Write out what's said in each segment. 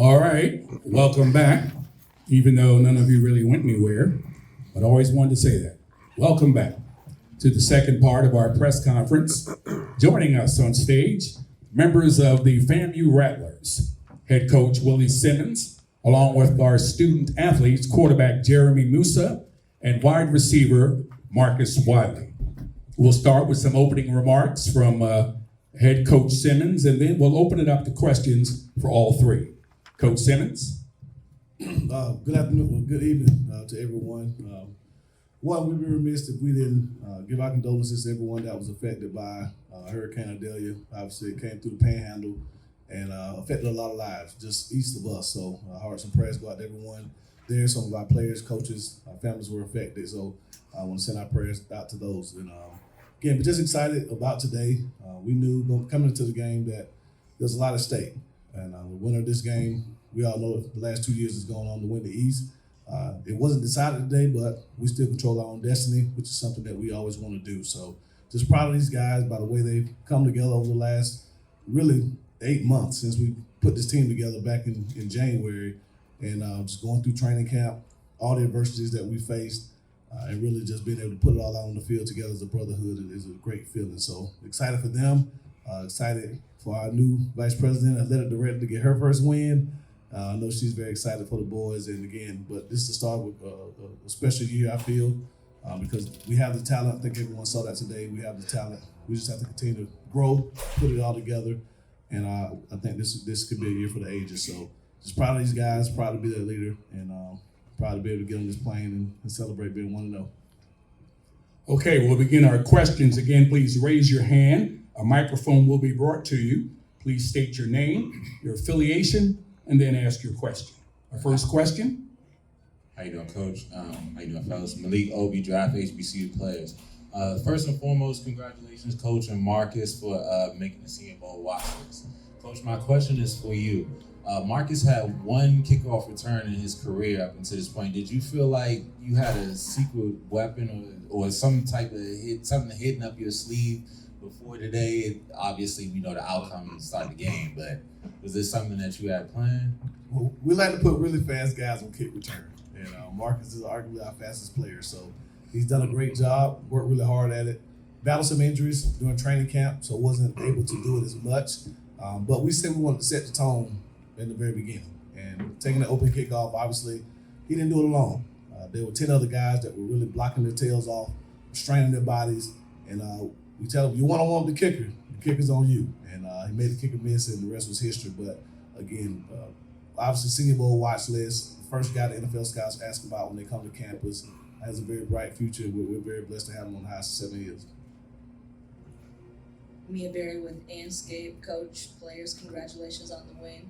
All right, welcome back. Even though none of you really went anywhere, but I always wanted to say that. Welcome back to the second part of our press conference. Joining us on stage, members of the FAMU Rattlers, head coach Willie Simmons, along with our student athletes, quarterback Jeremy Moussa, and wide receiver Marcus Wiley. We'll start with some opening remarks from head coach Simmons, and then we'll open it up to questions for all three. Coach Simmons. Good afternoon, well, good evening to everyone. One, we'd be remiss if we didn't give our condolences to everyone that was affected by Hurricane Idalia. Obviously, it came through the Panhandle and affected a lot of lives, just east of us. So hearts and prayers go out to everyone there. Some of our players, coaches, our families were affected. So I want to send our prayers out to those. And again, we're just excited about today. We knew coming into the game that there's a lot at stake. And the winner of this game, we all know the last 2 years is going on to win the East. It wasn't decided today, but we still control our own destiny, which is something that we always want to do. So just proud of these guys by the way they've come together over the last really 8 months since we put this team together back in January, and just going through training camp, all the adversities that we faced, and really just being able to put it all out on the field together as a brotherhood is a great feeling. So excited for them, excited for our new vice president, athletic director, to get her first win. I know she's very excited for the boys, and again, but this is the start of a special year, I feel, because we have the talent. I think everyone saw that today. We have the talent. We just have to continue to grow, put it all together, and I think this could be a year for the ages. So just proud of these guys, proud to be their leader, and proud to be able to get on this plane and celebrate being 1-0. Okay, we'll begin our questions. Again, please raise your hand. A microphone will be brought to you. Please state your name, your affiliation, and then ask your question. Our first question. How you doing, Coach? How you doing, fellas? Malik Obi, draft HBCU players. First and foremost, congratulations, Coach and Marcus, for making the Senior Bowl watch list. Coach, my question is for you. Marcus had one kickoff return in his career up until this point. Did you feel like you had a secret weapon or some type of something hidden up your sleeve before today? Obviously, we know the outcome and start the game, but was this something that you had planned? Well, we like to put really fast guys on kick return. And Marcus is arguably our fastest player. So he's done a great job, worked really hard at it. Battled some injuries during training camp, so wasn't able to do it as much. But we said we wanted to set the tone in the very beginning. And taking the open kickoff, obviously, he didn't do it alone. There were 10 other guys that were really blocking their tails off, straining their bodies. And we tell him, you one-on-one with the kicker. The kicker's on you. And he made the kicker miss, and the rest was history. But again, obviously, Senior Bowl watch list. The first guy the NFL scouts ask about when they come to campus. Has a very bright future. We're very blessed to have him on the highest of 7 years. Mia Berry with Anscape. Coach, players, congratulations on the win.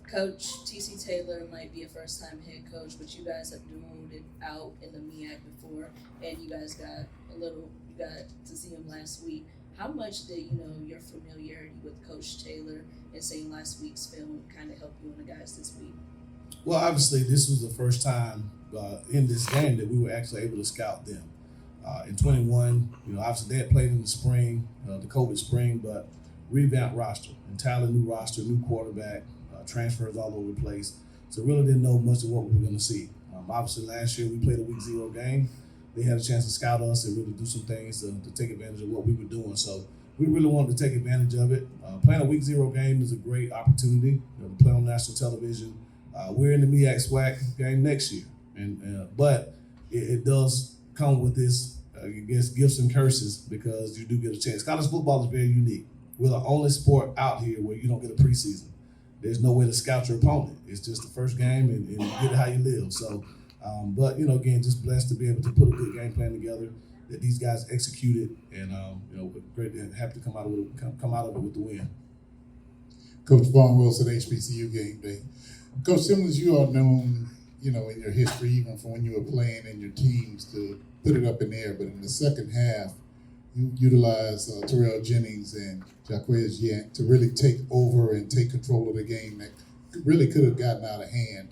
Coach, T.C. Taylor might be a first-time head coach, but you guys have dueled it out in the MEAC before, and you guys got to see him last week. How much did your familiarity with Coach Taylor and seeing last week's film kind of help you and the guys this week? Well, obviously, this was the first time in this game that we were actually able to scout them. In 21, obviously they had played in the spring, the COVID spring, but revamped roster, entirely new roster, new quarterback, transfers all over the place. So really didn't know much of what we were going to see. Obviously, last year we played a week 0 game. They had a chance to scout us and really do some things to take advantage of what we were doing. So we really wanted to take advantage of it. Playing a week 0 game is a great opportunity to play on national television. We're in the MEAC SWAC game next year, but it does come with this, I guess, gifts and curses, because you do get a chance. College football is very unique. We're the only sport out here where you don't get a preseason. There's no way to scout your opponent. It's just the first game, and you get it how you live. So, but again, just blessed to be able to put a good game plan together that these guys executed, and great and happy to come out of it with the win. Coach Vaughn Wilson, HBCU Game Day. Coach Simmons, you are known, in your history, even from when you were playing in your teams, to put it up in the air. But in the second half, you utilized Terrell Jennings and Jaquez Yant to really take over and take control of the game that really could have gotten out of hand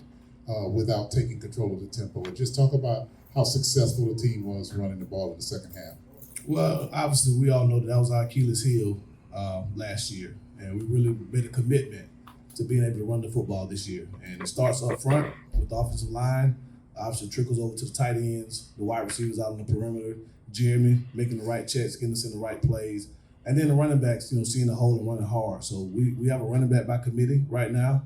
without taking control of the tempo. Just talk about how successful the team was running the ball in the second half. Well, obviously, we all know that was our Achilles heel last year, and we really made a commitment to being able to run the football this year. And it starts up front with the offensive line, obviously trickles over to the tight ends, the wide receivers out on the perimeter, Jeremy making the right checks, getting us in the right plays, and then the running backs, seeing the hole and running hard. So we have a running back by committee right now.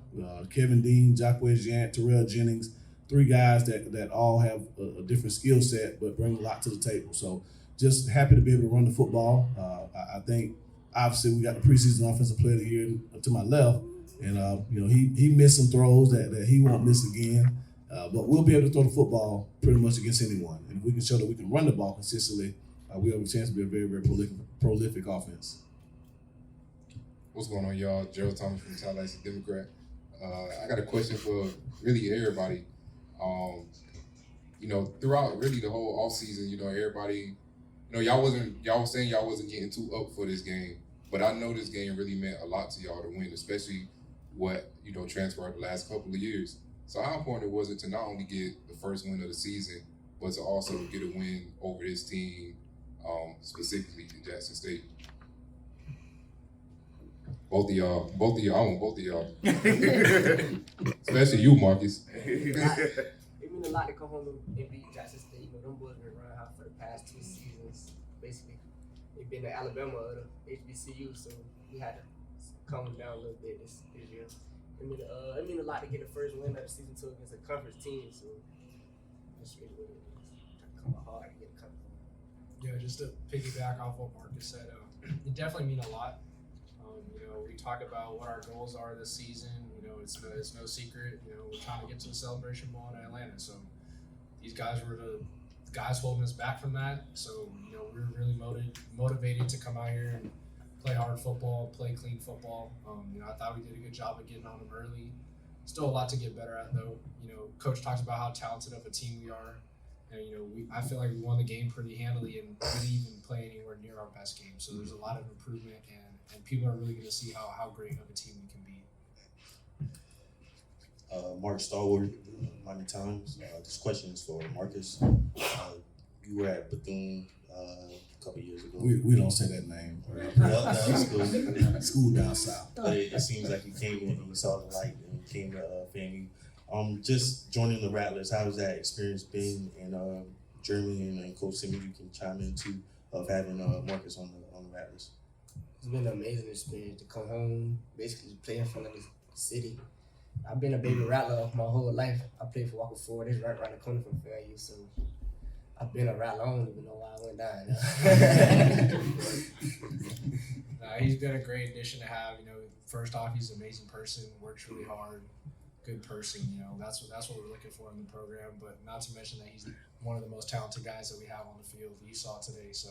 Kevin Dean, Jacquez Yant, Terrell Jennings, 3 guys that all have a different skill set but bring a lot to the table. So just happy to be able to run the football. I think obviously we got the preseason offensive player of the year to my left, and he missed some throws that he won't miss again. But we'll be able to throw the football pretty much against anyone. And if we can show that we can run the ball consistently, we have a chance to be a very, very prolific offense. What's going on, y'all? Gerald Thomas from Tallahassee Democrat. I got a question for really everybody. Throughout really the whole offseason, everybody, y'all was saying y'all wasn't getting too up for this game, but I know this game really meant a lot to y'all to win, especially what, transpired the last couple of years. So how important was it to not only get the first win of the season, but to also get a win over this team, specifically in Jackson State? Both of y'all, I want both of y'all. Especially you, Marcus. It means a lot to come home and beat Jackson State. Them boys been running hot for the past 2 seasons. Basically, they've been to Alabama or the HBCU, so we had to calm them down a little bit this year. It means a lot to get the first win of the season 2 against a conference team, so that's really what it is. Come hard to get a conference. Yeah, just to piggyback off what Marcus said, it definitely means a lot. We talk about what our goals are this season. It's no secret. We're trying to get to the Celebration Bowl in Atlanta. So these guys were the guys holding us back from that. So we were really motivated to come out here and play hard football, play clean football. I thought we did a good job of getting on them early. Still a lot to get better at though. Coach talks about how talented of a team we are. And I feel like we won the game pretty handily and didn't even play anywhere near our best game. So there's a lot of improvement, and people are really going to see how great of a team we can be. Mark Starwood, Miami Times. This question is for Marcus. You were at Bethune a couple years ago. We don't say that name. School down south. But it seems like you came in and you saw the light and came to FAMU. Just joining the Rattlers, how has that experience been? And Jeremy and Coach Simmons, you can chime in too, of having Marcus on the Rattlers. It's been an amazing experience to come home, basically play in front of the city. I've been a baby Rattler my whole life. I played for Walker Ford. It's right around the corner from FAMU, so I've been a Rattler. I don't even know why I went down. He's been a great addition to have. First off, he's an amazing person, works really hard, good person. That's what we're looking for in the program. But not to mention that he's one of the most talented guys that we have on the field. You saw today, so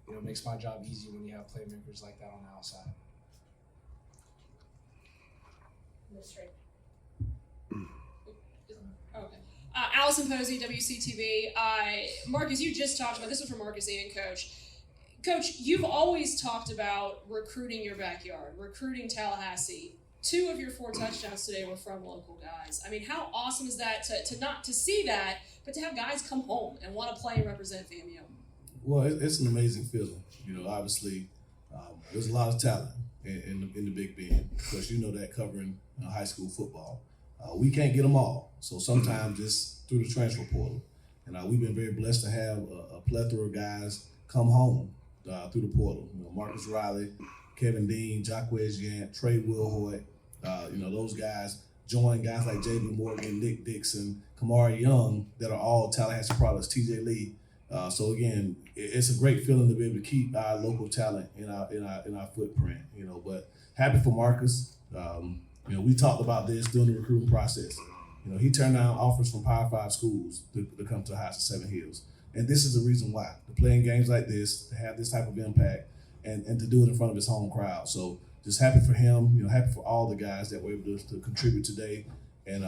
it makes my job easy when you have playmakers like that on the outside. Okay. Allison Posey, WCTV. Marcus, you just talked about, this was for Marcus and Coach. Coach, you've always talked about recruiting your backyard, recruiting Tallahassee. 2 of your 4 touchdowns today were from local guys. I mean, how awesome is that to not to see that, but to have guys come home and want to play and represent FAMU? Well, it's an amazing feeling. Obviously, there's a lot of talent in the Big Bend, because that covering high school football. We can't get them all, so sometimes it's through the transfer portal. And we've been very blessed to have a plethora of guys come home through the portal. Marcus Riley, Kevin Dean, Jacquez Yant, Trey Wilhoit, those guys join guys like J.B. Morgan, Nick Dixon, Kamari Young, that are all Tallahassee products, T.J. Lee. So again, it's a great feeling to be able to keep our local talent in our footprint. But happy for Marcus. We talked about this during the recruiting process. He turned down offers from Power 5 schools to come to the Heights of Seven Hills, and this is the reason why. To play in games like this, to have this type of impact, and to do it in front of his home crowd. So just happy for him. Happy for all the guys that were able to contribute today. And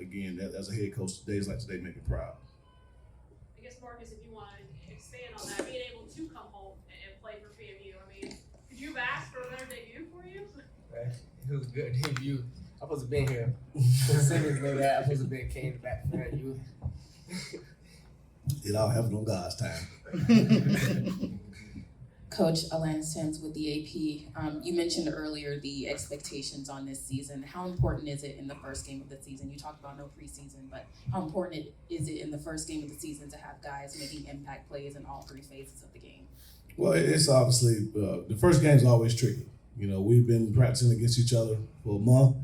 again, as a head coach, days like today make me proud. I guess, Marcus, if you want to expand on that, being able to come home and play for FAMU, I mean, could you have asked for another debut for you? It was a good debut. I'm supposed to have been here. Simmons know that. I'm supposed to have came back for FAMU. It all happened on God's time. Coach Alanis Sims with the AP. You mentioned earlier the expectations on this season. How important is it in the first game of the season? You talked about no preseason, but how important is it in the first game of the season to have guys making impact plays in all three phases of the game? Well, it's obviously the first game is always tricky. You know, we've been practicing against each other for a month,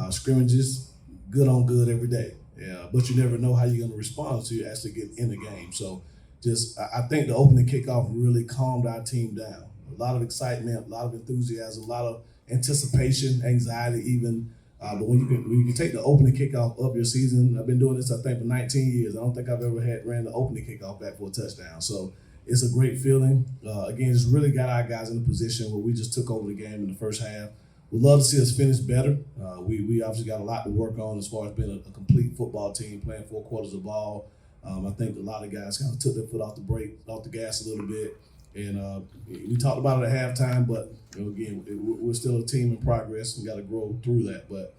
scrimmages, good on good every day. Yeah, but you never know how you're going to respond until you actually get in the game. So, I think the opening kickoff really calmed our team down. A lot of excitement, a lot of enthusiasm, a lot of anticipation, anxiety, even. But when you can take the opening kickoff of your season, I've been doing this I think for 19 years. I don't think I've ever ran the opening kickoff back for a touchdown. So it's a great feeling. Again, it's really got our guys in a position where we just took over the game in the first half. We'd love to see us finish better. We obviously got a lot to work on as far as being a complete football team, playing 4 quarters of ball. I think a lot of guys kind of took their foot off the gas a little bit. And we talked about it at halftime, but again, we're still a team in progress. We got to grow through that. But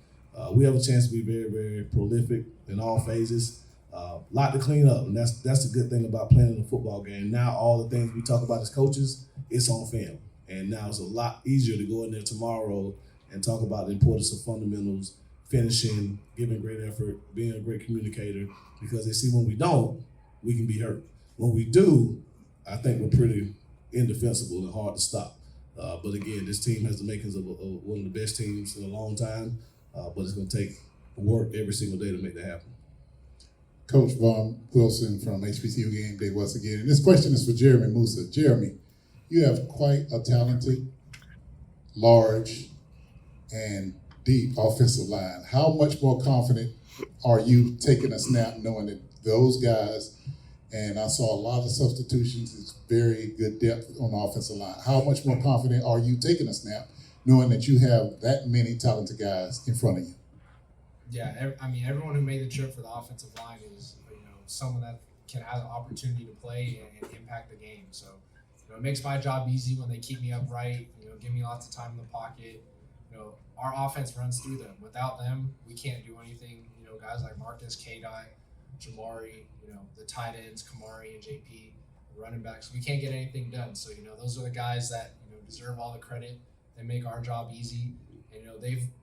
we have a chance to be very, very prolific in all phases. A lot to clean up, and that's the good thing about playing in a football game. Now all the things we talk about as coaches, it's on film. And now it's a lot easier to go in there tomorrow and talk about the importance of fundamentals, finishing, giving great effort, being a great communicator, because they see when we don't, we can be hurt. When we do, I think we're pretty indefensible and hard to stop. But again, this team has the makings of one of the best teams in a long time, but it's going to take work every single day to make that happen. Coach Vaughn Wilson from HBCU Game Day once again. And this question is for Jeremy Moussa. Jeremy, you have quite a talented, large, and deep offensive line. How much more confident are you taking a snap knowing that those guys, and I saw a lot of substitutions, it's very good depth on the offensive line. How much more confident are you taking a snap knowing that you have that many talented guys in front of you? Yeah, everyone who made the trip for the offensive line is, someone that can have an opportunity to play and impact the game. So, it makes my job easy when they keep me upright, give me lots of time in the pocket. Our offense runs through them. Without them, we can't do anything. Guys like Marcus, K-Dot, Jamari, the tight ends, Kamari and JP, the running backs, we can't get anything done. So, those are the guys that, deserve all the credit. They make our job easy. And,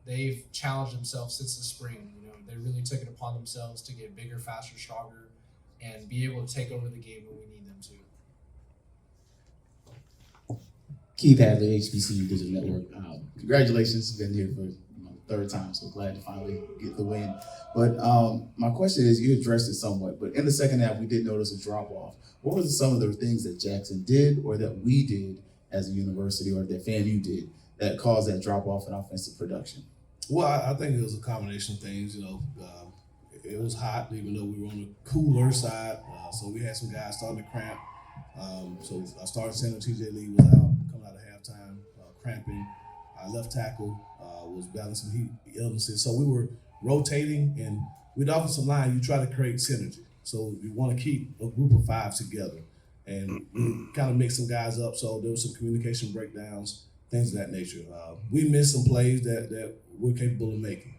they've challenged themselves since the spring. They really took it upon themselves to get bigger, faster, stronger, and be able to take over the game when we need them to. Keith Hadley, HBCU Digital Network. Congratulations, been here for the 3rd time, so glad to finally get the win. But my question is, you addressed it somewhat, but in the second half, we did notice a drop-off. What were some of the things that Jackson did or that we did as a university or that FAMU did that caused that drop-off in offensive production? Well, I think it was a combination of things. It was hot, even though we were on the cooler side, so we had some guys starting to cramp. So our starting center, TJ Lee, was out, coming out of halftime, cramping. Our left tackle was battling some heat illnesses. So we were rotating, and with the offensive line, you try to create synergy. So you want to keep a group of 5 together. And we kind of mixed some guys up, so there was some communication breakdowns, things of that nature. We missed some plays that we're capable of making,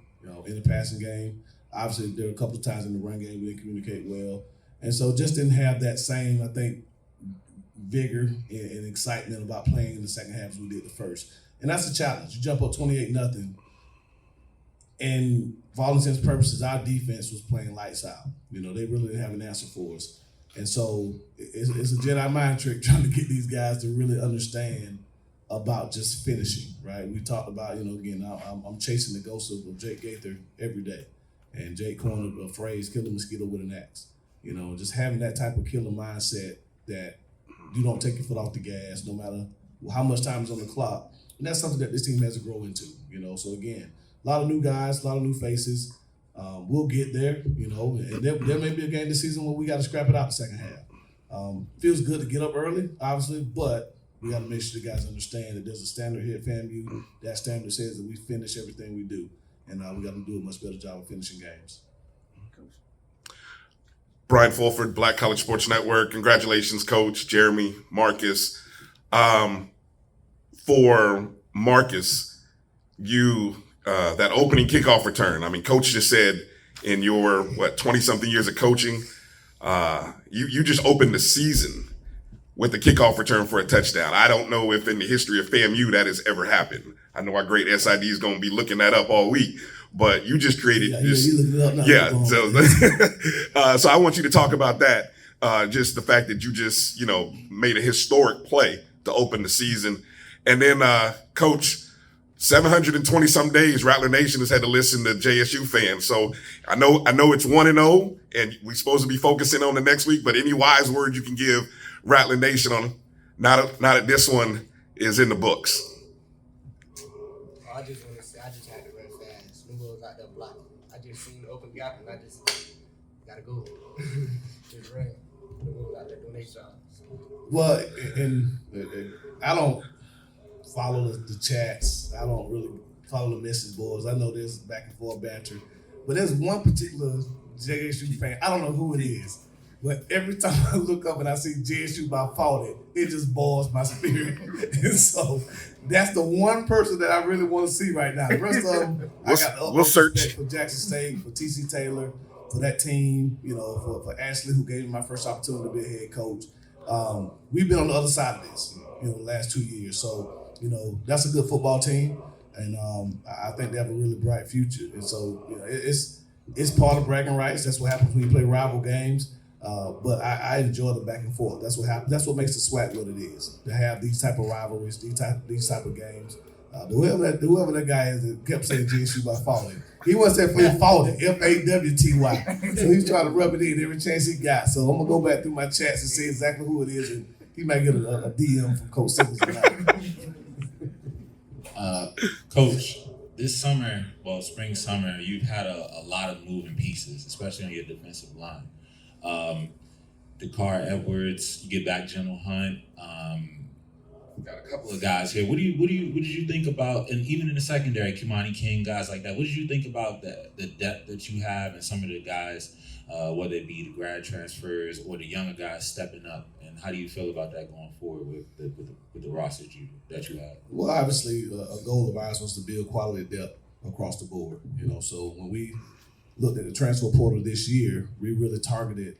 in the passing game. Obviously, there were a couple of times in the run game we didn't communicate well. And so just didn't have that same, I think, vigor and excitement about playing in the second half as we did the first. And that's a challenge. You jump up 28-0, and for all intents and purposes, our defense was playing lights out. They really didn't have an answer for us. And so it's a Jedi mind trick trying to get these guys to really understand about just finishing, right? We talked about, again, I'm chasing the ghost of Jake Gaither every day. And Jake coined a phrase, kill a mosquito with an axe. Just having that type of killer mindset that you don't take your foot off the gas no matter how much time is on the clock. And that's something that this team has to grow into, So again, a lot of new guys, a lot of new faces. We'll get there, and there may be a game this season where we got to scrap it out the second half. Feels good to get up early, obviously, but we got to make sure the guys understand that there's a standard here at FAMU. That standard says that we finish everything we do, and we got to do a much better job of finishing games. Brian Fulford, Black College Sports Network. Congratulations, Coach Jeremy, Marcus. For Marcus, you that opening kickoff return. Coach just said in your 20-something years of coaching, you just opened the season with the kickoff return for a touchdown. I don't know if in the history of FAMU that has ever happened. I know our great SID is going to be looking that up all week, but you just created this. You look it up now. Yeah. So I want you to talk about that. Just the fact that you just, made a historic play to open the season. And then, Coach, 720 some days, Rattler Nation has had to listen to JSU fans. So I know it's 1-0, and we're supposed to be focusing on the next week, but any wise word you can give Rattler Nation on now that this one is in the books? I just want to say, I just had to run fast. Them boys out there blocking. I just seen the open gap, and I just gotta go. Just ran. Them boys out there doing their job. Well, and I don't follow the chats. I don't really follow the message boards. I know there's back and forth banter, but there's one particular JSU fan. I don't know who it is, but every time I look up and I see JSU by fault, it just boils my spirit. And so that's the one person that I really want to see right now. The rest of them, I got the we'll search respect for Jackson State, for TC Taylor, for that team. For Ashley, who gave me my first opportunity to be a head coach. We've been on the other side of this, the last 2 years. So, that's a good football team, and I think they have a really bright future. And so, it's part of bragging rights. That's what happens when you play rival games. But I enjoy the back and forth. That's what happens. That's what makes the SWAC what it is. To have these type of rivalries, these type of games. Whoever that guy is that kept saying JSU by falling, he wasn't saying falling, FAWTY. So he's trying to rub it in every chance he got. So I'm gonna go back through my chats and see exactly who it is, and he might get a DM from Coach Simmons tonight. Coach, this summer, spring, summer, you've had a lot of moving pieces, especially on your defensive line. Dakar Edwards, you get back General Hunt. Got a couple of guys here. What did you think about, and even in the secondary, Kimani King, guys like that? What did you think about the depth that you have and some of the guys, whether it be the grad transfers or the younger guys stepping up? And how do you feel about that going forward with the roster that you have? Well, obviously, a goal of ours was to build quality depth across the board. So when we looked at the transfer portal this year, we really targeted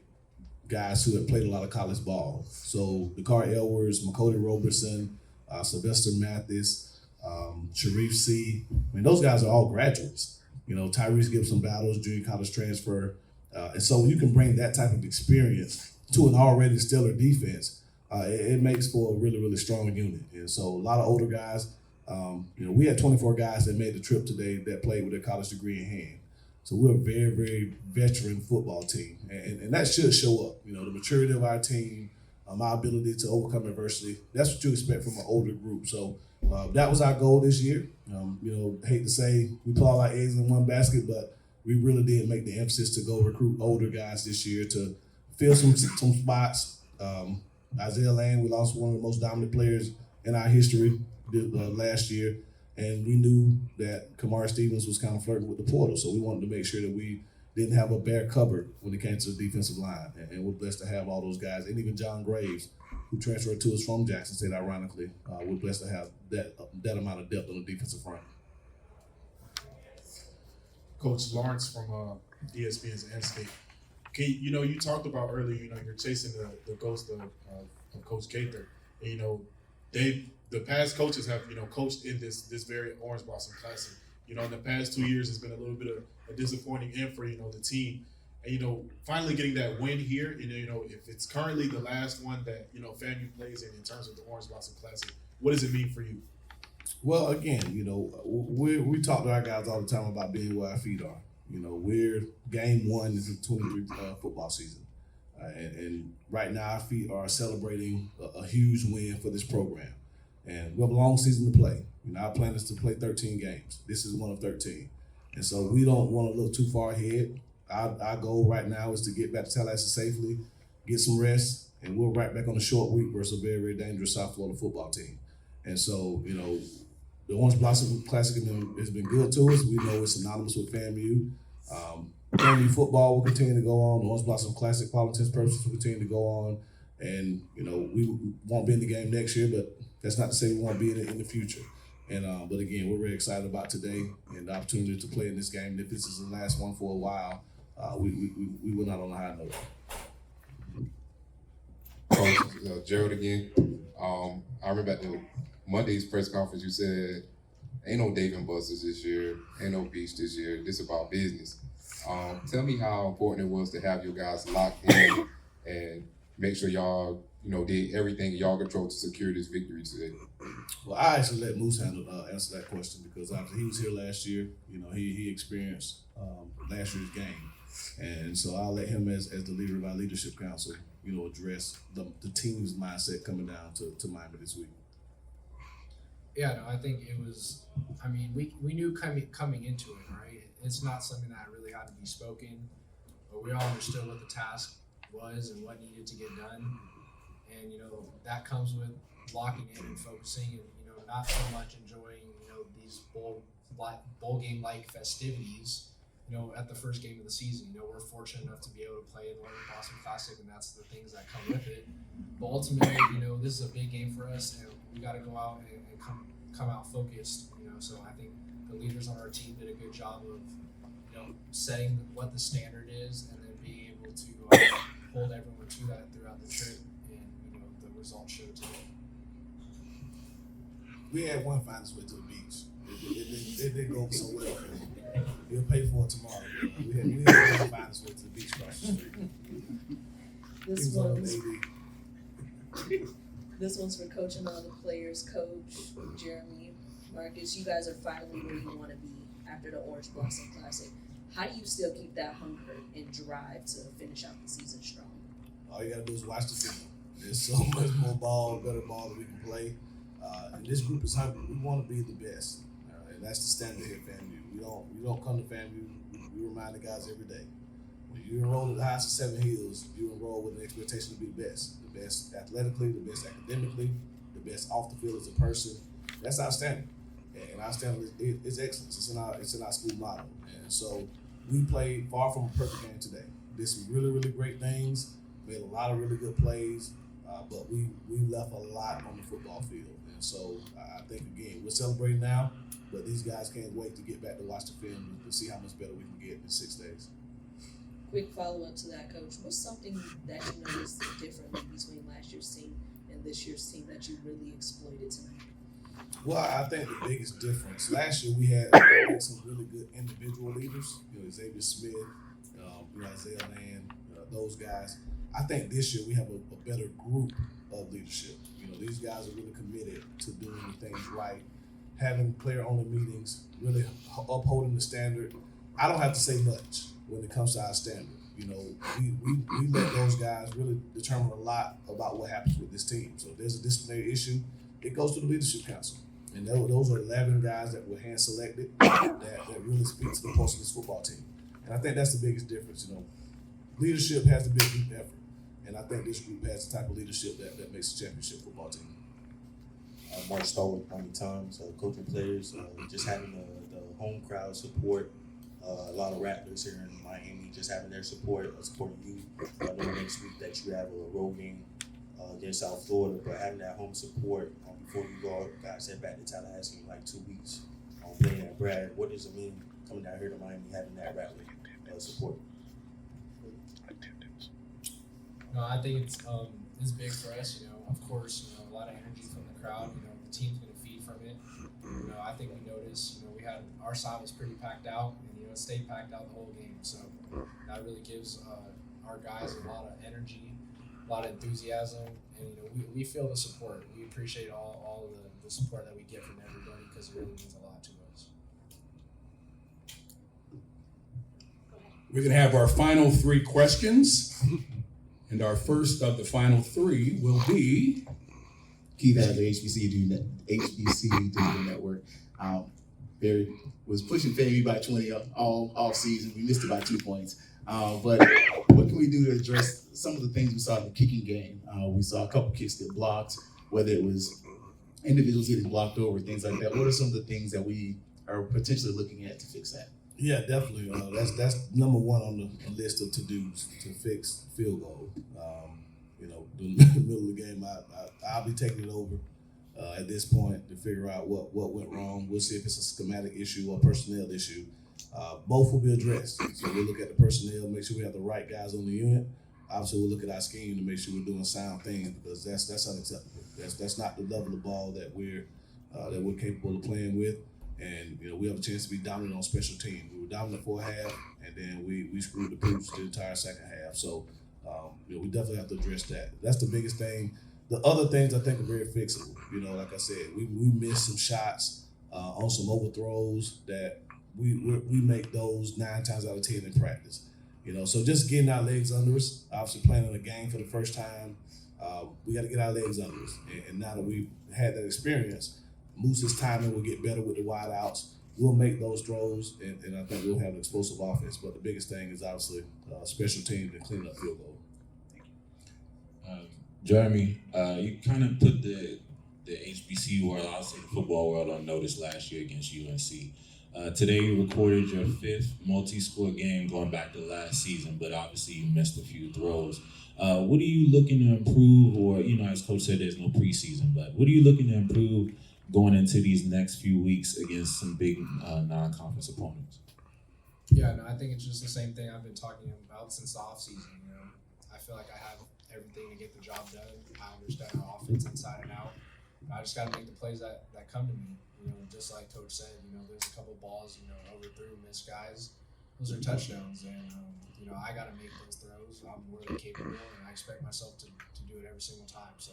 guys who had played a lot of college ball. So Dakar Edwards, McCody Roberson, Sylvester Mathis, Sharif C. Those guys are all graduates. Tyrese Gibson Battles, junior college transfer. And so you can bring that type of experience to an already stellar defense. It makes for a really, really strong unit. And so a lot of older guys. We had 24 guys that made the trip today that played with their college degree in hand. So we're a very, very veteran football team, and that should show up. The maturity of our team, our ability to overcome adversity. That's what you expect from an older group. So that was our goal this year. Hate to say we put all our eggs in one basket, but we really did make the emphasis to go recruit older guys this year to fill some spots. Isaiah Lane, we lost one of the most dominant players in our history last year. And we knew that Kamara Stevens was kind of flirting with the portal, so we wanted to make sure that we didn't have a bare cupboard when it came to the defensive line. And we're blessed to have all those guys, and even John Graves, who transferred to us from Jackson State, ironically. We're blessed to have that amount of depth on the defensive front. Coach Lawrence from ESPN's Landscape. You talked about earlier, you're chasing the ghost of Coach Gaither. And, the past coaches have, coached in this very Orange Blossom Classic. In the past 2 years, it's been a little bit of a disappointing end for, the team. And, finally getting that win here, and, if it's currently the last one that, FAMU plays in terms of the Orange Blossom Classic, what does it mean for you? Well, again, we talk to our guys all the time about being where our feet are. We're game one of the 23 football season. And right now, our feet are celebrating a huge win for this program. And we have a long season to play. Our plan is to play 13 games. This is one of 13. And so we don't want to look too far ahead. Our goal right now is to get back to Tallahassee safely, get some rest, and we're right back on a short week versus a very, very dangerous South Florida football team. And so, the Orange Blossom Classic has been good to us. We know it's synonymous with FAMU. FAMU football will continue to go on. The Orange Blossom Classic, for all intents and purposes, will continue to go on. And, we won't be in the game next year, but that's not to say we won't be in the future. And but again, we're very excited about today and the opportunity to play in this game. And if this is the last one for a while, we were not on a high note. Coach, Gerald again. I remember at the Monday's press conference, you said, ain't no Dave and Buster's this year, ain't no beach this year, this about business. Tell me how important it was to have your guys locked in and make sure y'all, did everything in y'all control to secure this victory today. Well, I actually let Moose answer that question because obviously he was here last year. He experienced last year's game. And so I'll let him as the leader of our leadership council, address the team's mindset coming down to Miami this week. Yeah, no, I think it was. I mean, we knew coming into it, right? It's not something that really had to be spoken, but we all understood what the task was and what needed to get done, and that comes with locking in and focusing, and not so much enjoying these bowl game like festivities. At the first game of the season, we're fortunate enough to be able to play in the Learning Boston Classic, and that's the things that come with it. But ultimately, this is a big game for us, and we got to go out and come out focused. So I think the leaders on our team did a good job of, setting what the standard is, and then being able to hold everyone to that throughout the trip, and the results showed today. We had one find its way to the beach. It didn't go so well. He'll pay for it tomorrow. We had one find its way to the beach across the street. This one's for coaching all the players. Coach, Jeremy, Marcus, you guys are finally where you want to be after the Orange Blossom Classic. How do you still keep that hunger and drive to finish out the season strong? All you gotta do is watch the film. There's so much more better ball that we can play. And this group is hungry. We want to be the best, and that's the standard here at FAMU. We don't come to FAMU. We remind the guys every day. When you enroll at the highest of 7 hills, you enroll with an expectation to be the best athletically, the best academically, the best off the field as a person. That's our standard, and our standard is excellence. It's in our school motto, and so we played far from a perfect game today. Did some really, really great things. Made a lot of really good plays, but we left a lot on the football field. And so I think, again, we're celebrating now, but these guys can't wait to get back to watch the film to see how much better we can get in 6 days. Quick follow-up to that, Coach. What's something that you noticed differently between last year's team and this year's team that you really exploited tonight? Well, I think the biggest difference, last year we had some really good individual leaders, Xavier Smith, Isaiah Land, those guys. I think this year we have a better group of leadership. These guys are really committed to doing things right, having player-only meetings, really upholding the standard. I don't have to say much when it comes to our standard. We let those guys really determine a lot about what happens with this team. So if there's a disciplinary issue, it goes to the leadership council. And those are 11 guys that were hand-selected that really speak to the pulse of this football team. And I think that's the biggest difference. Leadership has to be a group effort. And I think this group has the type of leadership that makes a championship football team. Mark Stallworth, how many times, coaching players, just having the home crowd support, a lot of Rattlers here in Miami, just having their support, supporting you. I know next week that you have a road game against South Florida, but having that home support before you go, guys head back to Tallahassee in like 2 weeks playing at Brad. What does it mean coming down here to Miami, having that Rattler support? No, I think it's big for us. Of course, a lot of energy from the crowd. The team's going to feed from it. I think we noticed. We had our side was pretty packed out, and it stayed packed out the whole game. So that really gives our guys a lot of energy, a lot of enthusiasm, and we feel the support. We appreciate all of the support that we get from everybody because it really means a lot to us. We're going to have our final 3 questions. And our first of the final 3 will be Keith out of the HBCU Digital Network. Barry was pushing FAMU by 20 all season. We missed it by 2 points. But what can we do to address some of the things we saw in the kicking game? We saw a couple kicks get blocked, whether it was individuals getting blocked over, things like that. What are some of the things that we are potentially looking at to fix that? Yeah, definitely. That's number one on the list of to-dos to fix field goal. The middle of the game, I'll be taking it over at this point to figure out what went wrong. We'll see if it's a schematic issue or personnel issue. Both will be addressed. So we'll look at the personnel, make sure we have the right guys on the unit. obviously we'll look at our scheme to make sure we're doing sound things, because that's unacceptable. That's not the level of ball that we're capable of playing with. And we have a chance to be dominant on special teams. We were dominant for a half, and then we screwed the pooch the entire second half. So we definitely have to address that. That's the biggest thing. The other things I think are very fixable. Like I said, we missed some shots on some overthrows that we make those 9 times out of 10 in practice. So just getting our legs under us, obviously playing in a game for the first time, we got to get our legs under us. And now that we've had that experience, Moussa's timing will get better with the wide outs. We'll make those throws, and I think we'll have an explosive offense. But the biggest thing is obviously special teams and cleaning up field goal. Jeremy, you kind of put the HBCU world, I'll say the football world, on notice last year against UNC. Today you recorded your 5th multi-sport game going back to last season, but obviously you missed a few throws. What are you looking to improve, or, as Coach said, there's no preseason, but what are you looking to improve going into these next few weeks against some big non-conference opponents? Yeah, no, I think it's just the same thing I've been talking about since the offseason. I feel like I have everything to get the job done. I understand our offense inside and out. I just got to make the plays that come to me. Just like Coach said, there's a couple balls, overthrew, missed guys. Those are touchdowns, and I got to make those throws. I'm more than capable, and I expect myself to do it every single time. So,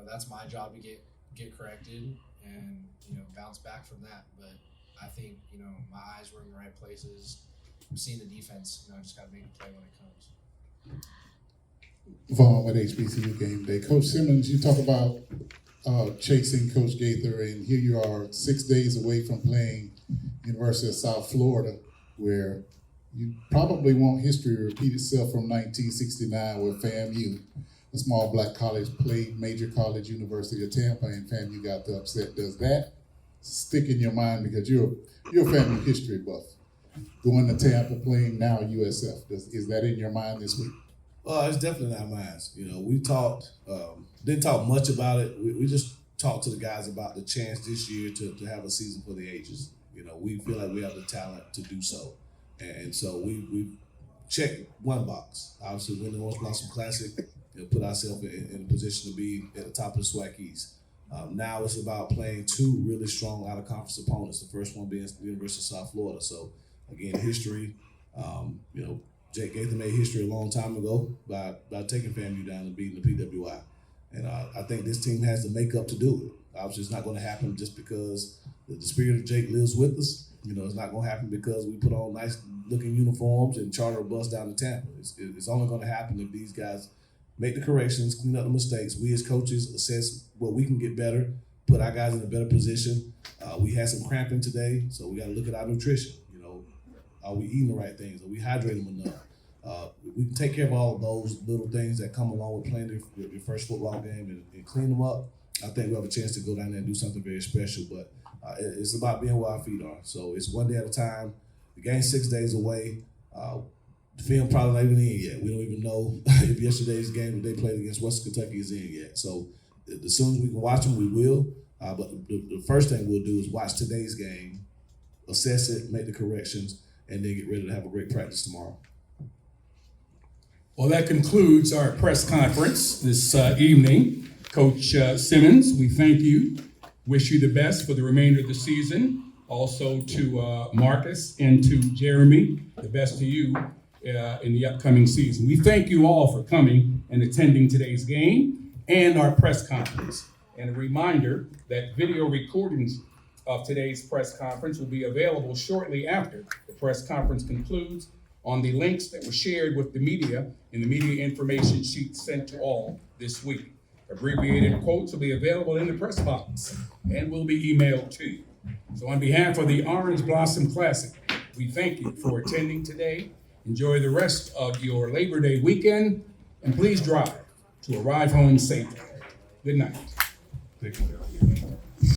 that's my job to get corrected and bounce back from that. But I think my eyes were in the right places. I'm seeing the defense. I just got to make a play when it comes. Vaughn with HBCU Game Day. Coach Simmons, you talk about chasing Coach Gaither, and here you are 6 days away from playing University of South Florida, where you probably want history to repeat itself from 1969, where FAMU, a small black college, played Major College University of Tampa, and FAMU got the upset. Does that stick in your mind, because you're a FAMU history buff? Going to Tampa, playing now USF, is that in your mind this week? It's definitely in our minds. We talked, didn't talk much about it. We just talked to the guys about the chance this year to have a season for the ages. We feel like we have the talent to do so. And so we checked one box. Obviously, win the North Blossom Classic, put ourselves in a position to be at the top of the SWAC East. Now it's about playing 2 really strong out-of-conference opponents, the first one being the University of South Florida. So, again, history, Jake Gaither made history a long time ago by taking FAMU down and beating the PWI. And I think this team has the makeup to do it. Obviously, it's not going to happen just because the spirit of Jake lives with us. It's not going to happen because we put on nice-looking uniforms and charter a bus down to Tampa. It's only going to happen if these guys make the corrections, clean up the mistakes. We as coaches assess what we can get better, put our guys in a better position. We had some cramping today, so we got to look at our nutrition. Are we eating the right things? Are we hydrating them enough? We can take care of all of those little things that come along with playing your first football game and clean them up. I think we have a chance to go down there and do something very special, but it's about being where our feet are. So it's one day at a time. The game's 6 days away. The film probably not even in yet. We don't even know if yesterday's game that they played against Western Kentucky is in yet. So as soon as we can watch them, we will. But the first thing we'll do is watch today's game, assess it, make the corrections, and then get ready to have a great practice tomorrow. Well, that concludes our press conference this evening. Coach Simmons, we thank you. Wish you the best for the remainder of the season. Also to Marcus and to Jeremy, the best to you in the upcoming season. We thank you all for coming and attending today's game and our press conference. And a reminder that video recordings of today's press conference will be available shortly after the press conference concludes on the links that were shared with the media in the media information sheet sent to all this week. Abbreviated quotes will be available in the press box and will be emailed to you. So on behalf of the Orange Blossom Classic, we thank you for attending today. Enjoy the rest of your Labor Day weekend, and please drive to arrive home safely. Good night. Thank you.